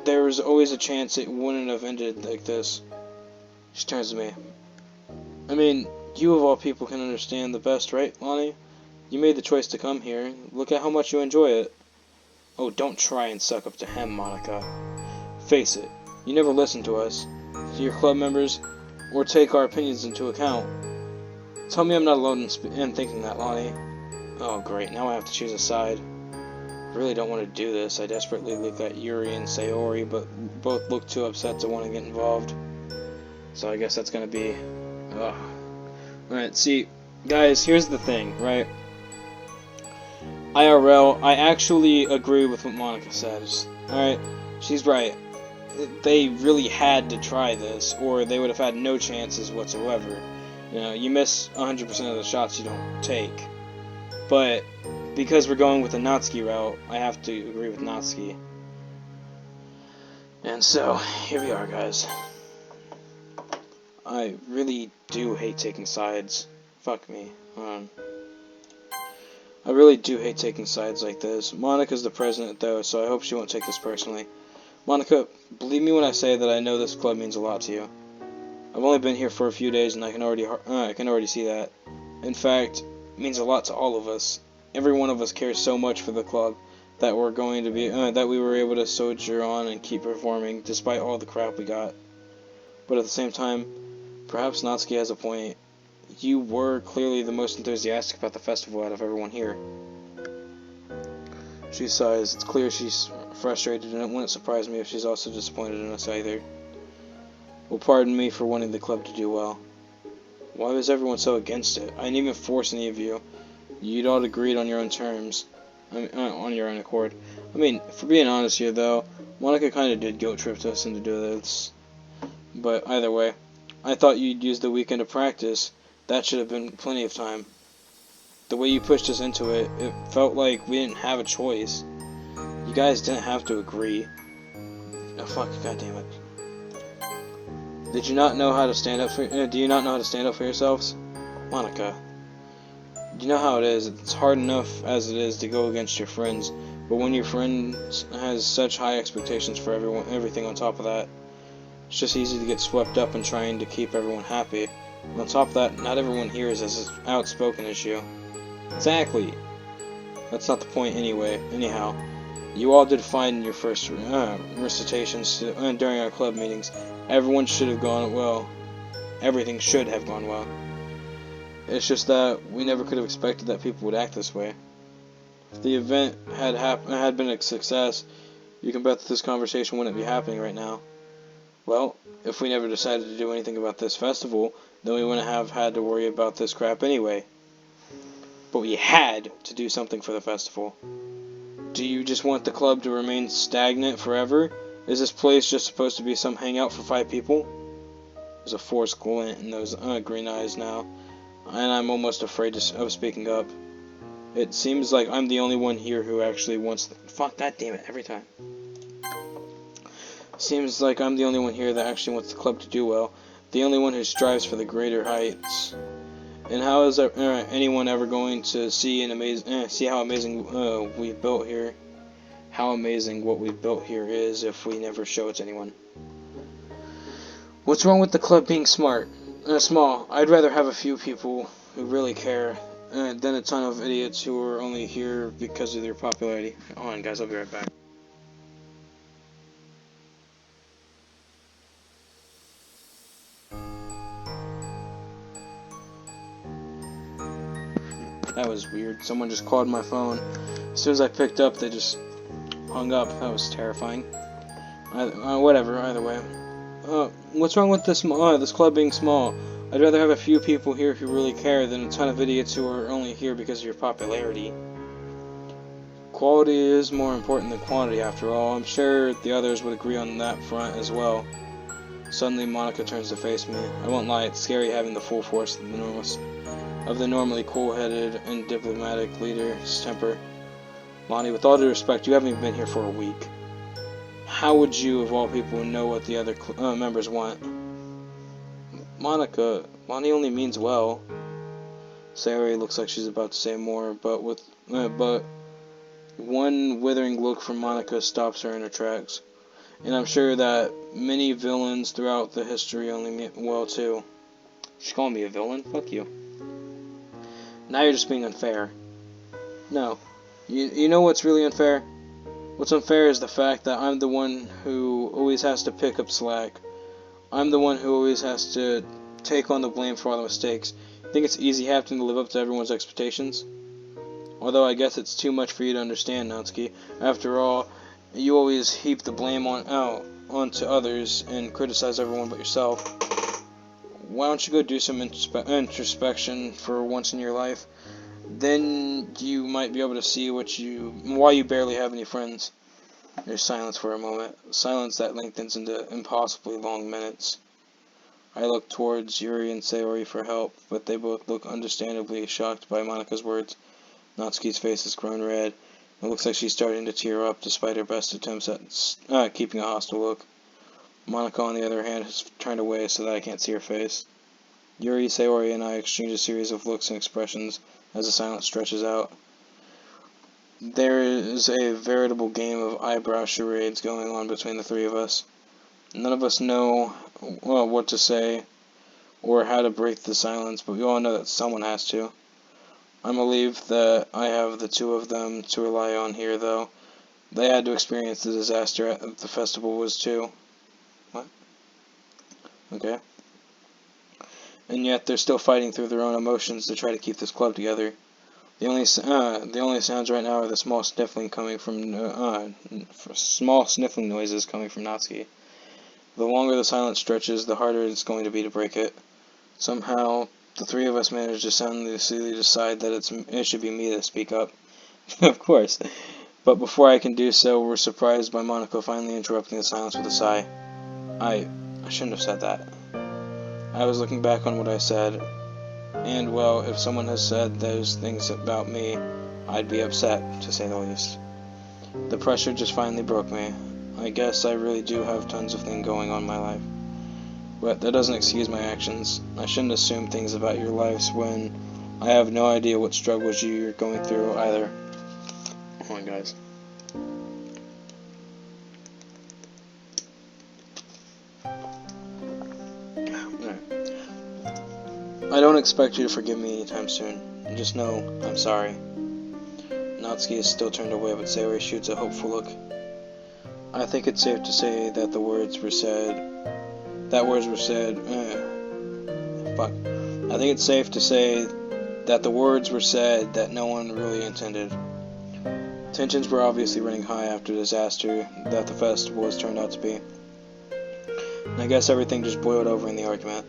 A: there was always a chance it wouldn't have ended like this. She turns to me. I mean, you of all people can understand the best, right, Lonnie? You made the choice to come here. Look at how much you enjoy it. Oh, don't try and suck up to him, Monica. Face it, you never listen to us, to your club members, or take our opinions into account. Tell me I'm not alone in thinking that, Lonnie. Oh, great, now I have to choose a side. I really don't want to do this. I desperately look at Yuri and Sayori, but both look too upset to want to get involved. So I guess that's going to be... Alright, see, guys, here's the thing, right? IRL, I actually agree with what Monica says. Alright, she's right. They really had to try this, or they would have had no chances whatsoever. You know, you miss 100% of the shots you don't take. But because we're going with the Natsuki route, I have to agree with Natsuki. And so, here we are, guys. I really do hate taking sides. Fuck me. I really do hate taking sides like this. Monica's the president, though, so I hope she won't take this personally. Monica, believe me when I say that I know this club means a lot to you. I've only been here for a few days, and I can already see that. In fact, it means a lot to all of us. Every one of us cares so much for the club that we were able to soldier on and keep performing despite all the crap we got. But at the same time, perhaps Natsuki has a point. You were clearly the most enthusiastic about the festival out of everyone here. She sighs. It's clear she's frustrated, and it wouldn't surprise me if she's also disappointed in us either. Well, pardon me for wanting the club to do well. Why was everyone so against it? I didn't even force any of you. You'd all agreed on your own terms. On your own accord. I mean, for being honest here, though, Monica kind of did guilt trip us into doing this. But either way, I thought you'd use the weekend to practice. That should have been plenty of time. The way you pushed us into it, it felt like we didn't have a choice. You guys didn't have to agree. Oh fuck, goddammit. Did you not know how to stand up for? Do you not know how to stand up for yourselves, Monica? You know how it is. It's hard enough as it is to go against your friends, but when your friend has such high expectations for everything on top of that, it's just easy to get swept up in trying to keep everyone happy. On top of that, not everyone here is as outspoken as you. Exactly. That's not the point anyway. Anyhow, you all did fine in your first recitations during our club meetings. Everyone should have gone well. Everything should have gone well. It's just that we never could have expected that people would act this way. If the event had been a success, you can bet that this conversation wouldn't be happening right now. Well, if we never decided to do anything about this festival, then we wouldn't have had to worry about this crap anyway. But we had to do something for the festival. Do you just want the club to remain stagnant forever? Is this place just supposed to be some hangout for 5 people? There's a forced glint in those green eyes now, and I'm almost afraid of speaking up. It seems like I'm the only one here who actually wants... Fuck that, damn it, every time. Seems like I'm the only one here that actually wants the club to do well. The only one who strives for the greater heights. And how is anyone ever going to see how amazing we've built here? How amazing what we've built here is if we never show it to anyone. What's wrong with the club being small? I'd rather have a few people who really care than a ton of idiots who are only here because of their popularity. Hold on, guys, I'll be right back. That was weird. Someone just called my phone. As soon as I picked up, they just hung up. That was terrifying. Whatever, either way. What's wrong with this club being small? I'd rather have a few people here who really care than a ton of idiots who are only here because of your popularity. Quality is more important than quantity, after all. I'm sure the others would agree on that front as well. Suddenly, Monica turns to face me. I won't lie, it's scary having the full force of the normally cool-headed and diplomatic leader's temper. Lonnie, with all due respect, you haven't even been here for a week. How would you, of all people, know what the other members want? Monica, Lonnie only means well. Sayori looks like she's about to say more, but one withering look from Monica stops her in her tracks. And I'm sure that many villains throughout the history only mean well too. She's calling me a villain? Fuck you. Now you're just being unfair. No. You know what's really unfair? What's unfair is the fact that I'm the one who always has to pick up slack. I'm the one who always has to take on the blame for all the mistakes. Think it's easy having to live up to everyone's expectations? Although I guess it's too much for you to understand, Natsuki. After all, you always heap the blame onto others and criticize everyone but yourself. Why don't you go do some introspection for once in your life? Then you might be able to see why you barely have any friends. There's silence for a moment. Silence that lengthens into impossibly long minutes. I look towards Yuri and Sayori for help, but they both look understandably shocked by Monika's words. Natsuki's face has grown red. It looks like she's starting to tear up despite her best attempts at keeping a hostile look. Monica, on the other hand, has turned away so that I can't see her face. Yuri, Sayori, and I exchange a series of looks and expressions as the silence stretches out. There is a veritable game of eyebrow charades going on between the three of us. None of us know what to say or how to break the silence, but we all know that someone has to. I'm relieved that I have the two of them to rely on here, though. They had to experience the disaster at the festival was too. What? Okay. And yet they're still fighting through their own emotions to try to keep this club together. The only sounds right now are the small sniffling noises coming from Natsuki. The longer the silence stretches, the harder it's going to be to break it. Somehow, the three of us manage to soundlessly decide that it should be me to speak up. Of course. But before I can do so, we're surprised by Monica finally interrupting the silence with a sigh. I shouldn't have said that. I was looking back on what I said, and well, if someone has said those things about me, I'd be upset, to say the least. The pressure just finally broke me. I guess I really do have tons of things going on in my life. But that doesn't excuse my actions. I shouldn't assume things about your lives when I have no idea what struggles you're going through either. Hold on, guys. I don't expect you to forgive me anytime soon. Just know I'm sorry. Natsuki is still turned away, but Sayori shoots a hopeful look. I think it's safe to say that the words were said. I think it's safe to say that the words were said that no one really intended. Tensions were obviously running high after the disaster that the festival has turned out to be. And I guess everything just boiled over in the argument.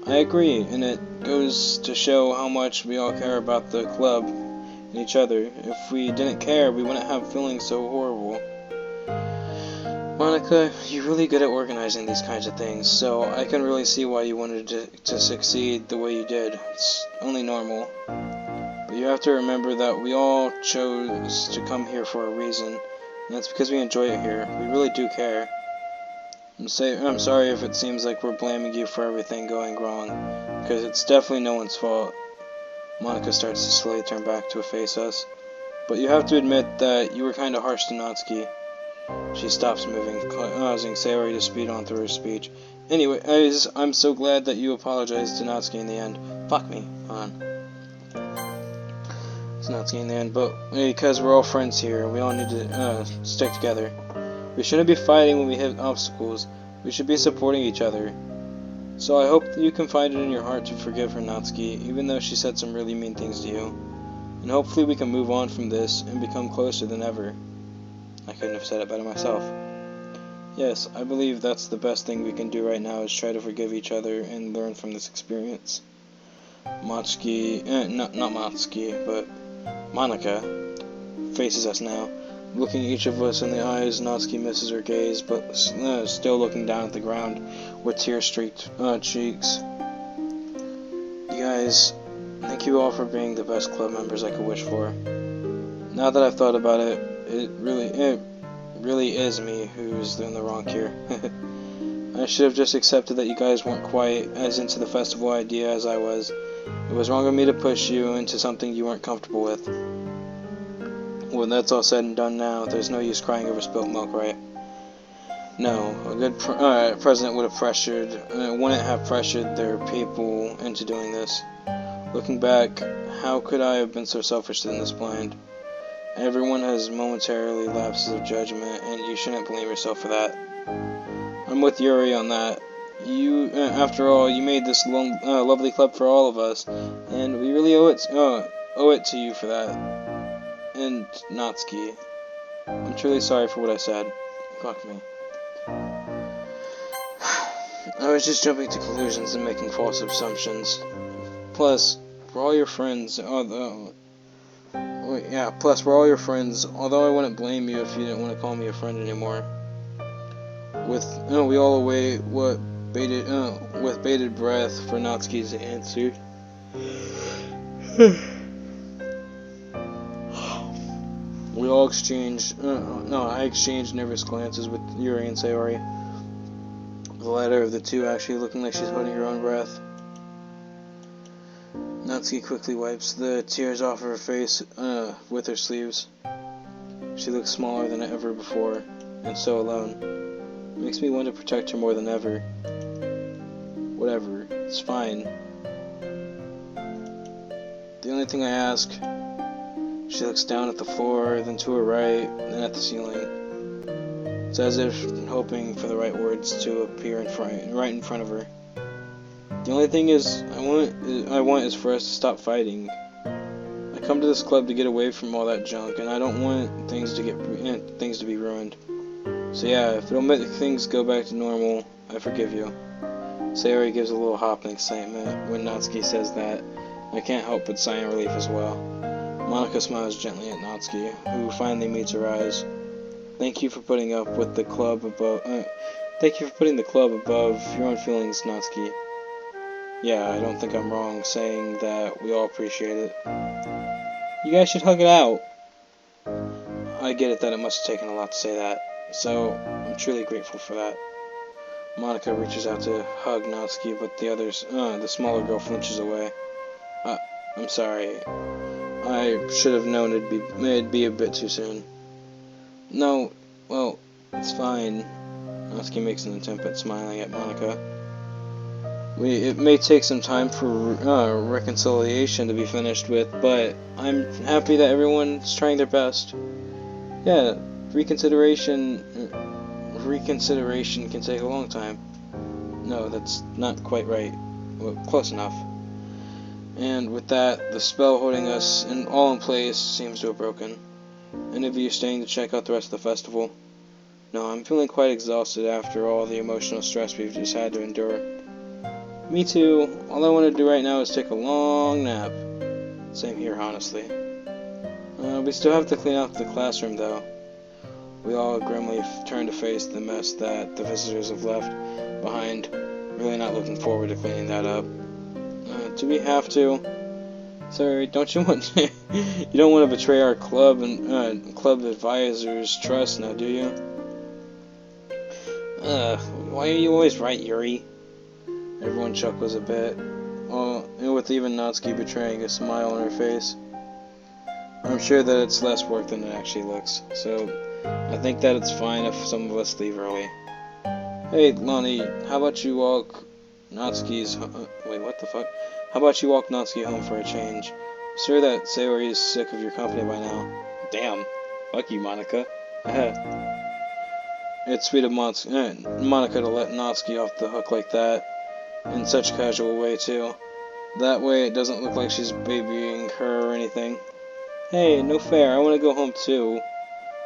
A: I agree, and it goes to show how much we all care about the club and each other. If we didn't care, we wouldn't have feelings so horrible. Monica, you're really good at organizing these kinds of things, so I can really see why you wanted to succeed the way you did. It's only normal. But you have to remember that we all chose to come here for a reason, and that's because we enjoy it here. We really do care. I'm sorry if it seems like we're blaming you for everything going wrong, because it's definitely no one's fault. Monica starts to slowly turn back to face us. But you have to admit that you were kinda harsh to Natsuki. She stops moving, causing Sayori to speed on through her speech. Anyway, I'm so glad that you apologized to Natsuki in the end. Fuck me. Hold on. It's Natsuki in the end, but because we're all friends here, we all need to stick together. We shouldn't be fighting when we hit obstacles. We should be supporting each other. So I hope that you can find it in your heart to forgive her, Natsuki, even though she said some really mean things to you. And hopefully we can move on from this and become closer than ever. I couldn't have said it better myself. Yes, I believe that's the best thing we can do right now is try to forgive each other and learn from this experience. Not Matsuki, but Monica faces us now. Looking each of us in the eyes, Natsuki misses her gaze, but still looking down at the ground with tear-streaked cheeks. You guys, thank you all for being the best club members I could wish for. Now that I've thought about it, it really is me who's in the wrong here. I should have just accepted that you guys weren't quite as into the festival idea as I was. It was wrong of me to push you into something you weren't comfortable with. When that's all said and done now, there's no use crying over spilt milk, right? No, a good president wouldn't have pressured their people into doing this. Looking back, how could I have been so selfish and this blind? Everyone has momentarily lapses of judgment, and you shouldn't blame yourself for that. I'm with Yuri on that. After all, you made this lovely club for all of us, and we really owe it to you for that. And Natsuki, I'm truly sorry for what I said. Fuck me. I was just jumping to conclusions and making false assumptions. Plus, we're all your friends, although I wouldn't blame you if you didn't want to call me a friend anymore. We all await with bated breath for Natsuki's answer. We all I exchanged nervous glances with Yuri and Sayori. The latter of the two actually looking like she's holding her own breath. Natsuki quickly wipes the tears off of her face with her sleeves. She looks smaller than ever before, and so alone. It makes me want to protect her more than ever. Whatever, it's fine. The only thing I ask... She looks down at the floor, then to her right, then at the ceiling. It's as if hoping for the right words to appear right in front of her. The only thing I want is for us to stop fighting. I come to this club to get away from all that junk, and I don't want things to be ruined. So yeah, if it'll make things go back to normal, I forgive you. Sayori gives a little hop in excitement when Natsuki says that. I can't help but sigh in relief as well. Monica smiles gently at Natsuki, who finally meets her eyes. Thank you for putting the club above your own feelings, Natsuki. Yeah, I don't think I'm wrong saying that we all appreciate it. You guys should hug it out. I get it that it must have taken a lot to say that, so I'm truly grateful for that. Monica reaches out to hug Natsuki, but the smaller girl flinches away. I'm sorry. I should have known it'd be a bit too soon. No, well, it's fine. Natsuki makes an attempt at smiling at Monica. It may take some time for reconciliation to be finished with, but I'm happy that everyone's trying their best. Yeah, reconsideration can take a long time. No, that's not quite right. Well, close enough. And with that, the spell holding us all in place seems to have broken. Any of you staying to check out the rest of the festival? No, I'm feeling quite exhausted after all the emotional stress we've just had to endure. Me too. All I want to do right now is take a long nap. Same here, honestly. We still have to clean up the classroom, though. We all grimly turn to face the mess that the visitors have left behind. Really not looking forward to cleaning that up. Do we have to? Sorry, don't you want? You don't want to betray our club and club advisors' trust, now, do you? Why are you always right, Yuri? Everyone chuckles a bit, and with even Natsuki betraying a smile on her face. I'm sure that it's less work than it actually looks, so I think that it's fine if some of us leave early. Hey, Lonnie, how about you walk Natsuki's... wait, what the fuck? How about you walk Natsuki home for a change? I'm sure that Sayori is sick of your company by now. Damn. Fuck you, Monica. It's sweet of Monica to let Natsuki off the hook like that. In such a casual way, too. That way it doesn't look like she's babying her or anything. Hey, no fair, I want to go home too.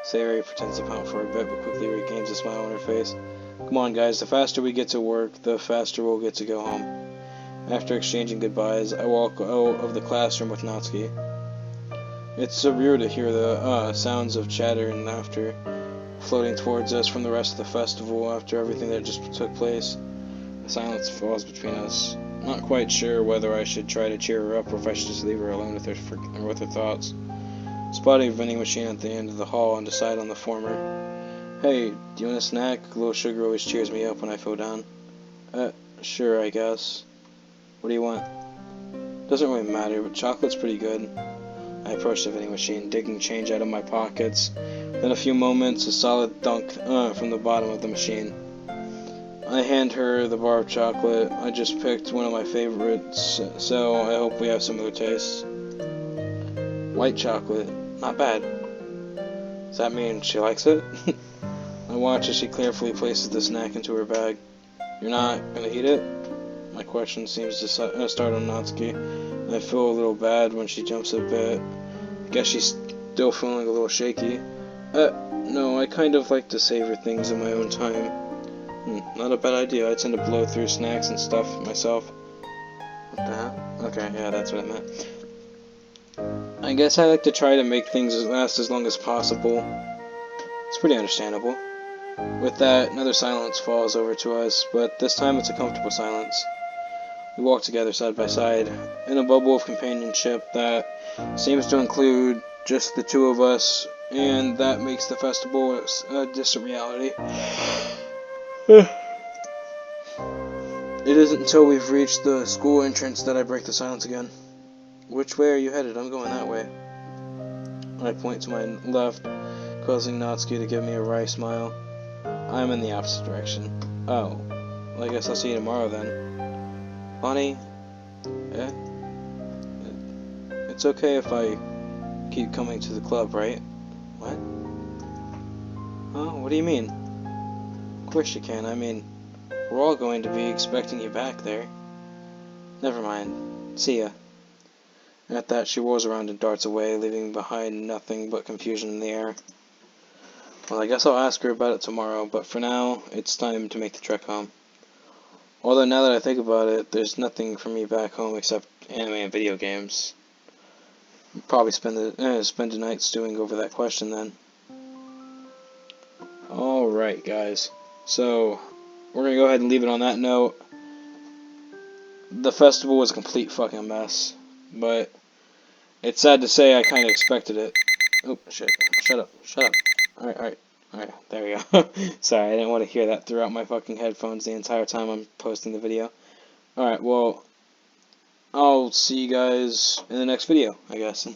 A: Sayori pretends to pout for a bit, but quickly regains a smile on her face. Come on, guys, the faster we get to work, the faster we'll get to go home. After exchanging goodbyes, I walk out of the classroom with Natsuki. It's so weird to hear the sounds of chatter and laughter floating towards us from the rest of the festival after everything that just took place. The silence falls between us. Not quite sure whether I should try to cheer her up or if I should just leave her alone with her thoughts. Spotting a vending machine at the end of the hall and decide on the former. Hey, do you want a snack? A little sugar always cheers me up when I feel down. Sure, I guess. What do you want? Doesn't really matter, but chocolate's pretty good. I approach the vending machine, digging change out of my pockets. Then a few moments, a solid dunk from the bottom of the machine. I hand her the bar of chocolate. I just picked one of my favorites, so I hope we have similar tastes. White chocolate. Not bad. Does that mean she likes it? I watch as she carefully places the snack into her bag. You're not gonna eat it? My question seems to start on Natsuki, and I feel a little bad when she jumps a bit. I guess she's still feeling a little shaky. No, I kind of like to savor things in my own time. Not a bad idea. I tend to blow through snacks and stuff myself. What the hell? Okay, yeah, that's what I meant. I guess I like to try to make things last as long as possible. It's pretty understandable. With that, another silence falls over to us, but this time it's a comfortable silence. We walk together side by side, in a bubble of companionship that seems to include just the two of us, and that makes the festival a distant reality. It isn't until we've reached the school entrance that I break the silence again. Which way are you headed? I'm going that way. I point to my left, causing Natsuki to give me a wry smile. I'm in the opposite direction. Oh, well, I guess I'll see you tomorrow then. Bonnie? It's okay if I keep coming to the club, right? What? Huh? What do you mean? Of course you can. I mean, we're all going to be expecting you back there. Never mind. See ya. At that, she whirls around and darts away, leaving behind nothing but confusion in the air. Well, I guess I'll ask her about it tomorrow, but for now, it's time to make the trek home. Although now that I think about it, there's nothing for me back home except anime and video games. I'll probably spend a night stewing over that question then. Alright, guys. So, we're gonna go ahead and leave it on that note. The festival was a complete fucking mess, but it's sad to say I kind of expected it. Oh, shit. Shut up. Alright, there we go. Sorry, I didn't want to hear that throughout my fucking headphones the entire time I'm posting the video. Alright, well, I'll see you guys in the next video, I guess.